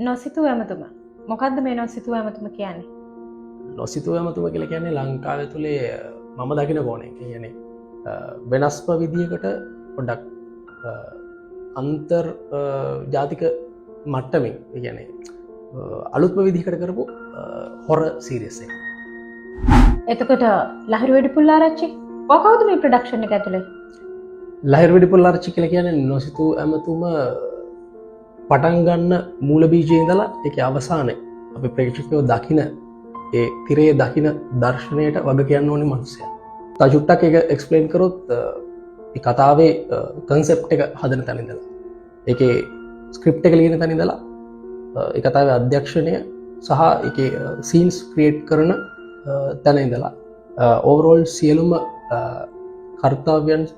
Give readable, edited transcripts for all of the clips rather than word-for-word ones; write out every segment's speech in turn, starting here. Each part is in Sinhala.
නොසිතුව ඇමතුම. මොකක්ද මේ නොසිතුව ඇමතුම කියන්නේ? නොසිතුව ඇමතුම කියලා කියන්නේ ලංකාව තුළේ මම දකින කෝණය කියන්නේ වෙනස්ම විදියකට පොඩ්ඩක් අන්තර් ජාතික මට්ටමින් කියන්නේ අලුත්ම විදිහකට කරපු හොර සීරීස් එක. එතකොට ලහිරු වෙඩිපුල් ආරච්චි කවුද මේ ප්‍රොඩක්ෂන් එක ඇතුලේ? ලහිරු වෙඩිපුල් ආරච්චි කියලා කියන්නේ නොසිතුව ඇමතුම පටන් ගන්න මූල බීජයේ ඉඳලා ඒකේ අවසානයේ අපි ප්‍රේක්ෂකයෝ දකින ඒ තිරයේ දකින දර්ශනයට වග කියන්න ඕනේ මනුස්සයා. තව චුට්ටක් ඒක එක්ස්ප්ලেইন කරොත් මේ කතාවේ concept එක හදන තැන ඉඳලා ඒකේ ස්ක්‍රිප්ට් එක ලියන තැන ඉඳලා ඒ කතාවේ අධ්‍යක්ෂණය සහ ඒකේ සීන්ස් ක්‍රියේට් කරන තැන ඉඳලා ඕවරෝල් සියලුම කර්තව්‍යයන්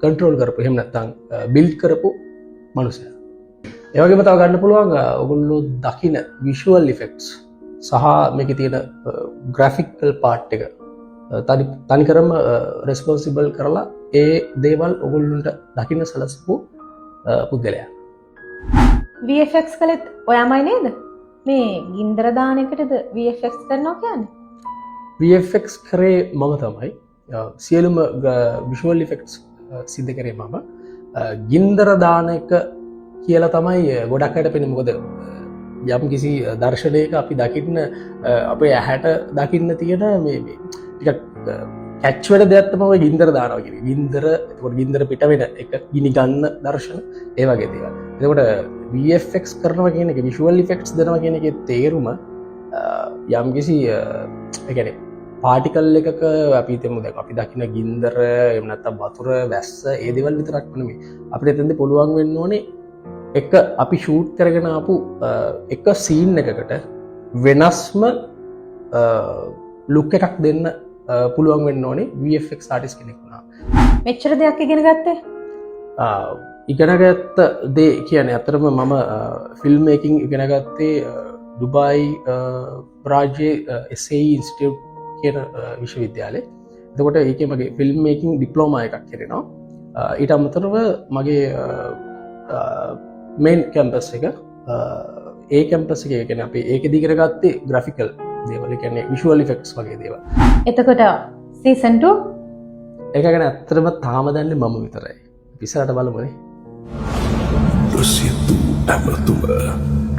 කන්ට්‍රෝල් කරපු එහෙම නැත්නම් බිල්ඩ් කරපු මනුස්සයා. ඒ වගේම තව ගන්න පුළුවන් ඔයගොල්ලෝ දකින විෂුවල් ඉෆෙක්ට්ස් සහ මේකේ තියෙන ග්‍රැෆිකල් පාර්ට් එක තනිකරම රෙස්පොන්සිබල් කරලා ඒ දේවල් ඔයගොල්ලන්ට දකින්න සලස්පු පුද්ගලයා. VFX කළෙත් ඔයාමයි නේද? මේ ගින්දර දාන එකටද VFX කරනවා කියන්නේ? VFX කරේ මම තමයි. සියලුම විෂුවල් ඉෆෙක්ට්ස් සිද්ධ කරේ මම. ගින්දර දාන එක කියලා තමයි ගොඩක් අයට පෙනෙන්නේ. මොකද යම් කිසි දර්ශනයක අපි දකින්න අපේ ඇහැට දකින්න තියෙන මේ ටිකක් කැච් වෙන දෙයක් තමයි ගින්දර දානවා කියන්නේ. ගින්දර එතකොට ගින්දර පිට වෙන එක ගිනි ගන්න දර්ශන ඒ වගේ දේවල්. එතකොට VFX කරනවා කියන එක විෂුවල් ඉෆෙක්ට්ස් දෙනවා කියන එකේ තේරුම යම් කිසි ඒ කියන්නේ පාටිකල් එකක අපි හිතමු දැන් අපි දකින ගින්දර එහෙම නැත්නම් වතුර වැස්ස ඒ දේවල් විතරක් නෙමෙයි. අපිට එතෙන්ද පුළුවන් වෙන්න ඕනේ එක අපි ෂූට් කරගෙන ආපු එක සීන් එකකට වෙනස්ම ලුක් එකක් දෙන්න පුළුවන් වෙන්න ඕනේ VFX ආටිස්ට් කෙනෙක් වුණා. මෙච්චර දෙයක් ඉගෙන ගත්තේ? ඉගෙනගත්ත දේ කියන්නේ අතරම මම ෆිල්ම් මේකින් ඉගෙන ගත්තේ දුබායි රාජ්‍යයේ SAE ඉන්ස්ටිටියුට් කියන විශ්වවිද්‍යාලේ. එතකොට ඒකේ මගේ ෆිල්ම් මේකින් ඩිප්ලෝමා එකක් කරනවා. ඊට අමතරව මගේ මේන් කැම්පස් එක ඒ කැම්පස් එකේ කියන්නේ අපි ඒකෙදි ඉගෙන ගත්තේ ග්‍රැෆිකල් දේවල් කියන්නේ විෂුවල් ඉෆෙක්ට්ස් වගේ දේවල්. එතකොට සීසන් 2 ඒක ගැන ඇත්තටම තාම දන්නේ මම විතරයි. ඉස්සරහට බලමුනේ. Lucido Amaduma.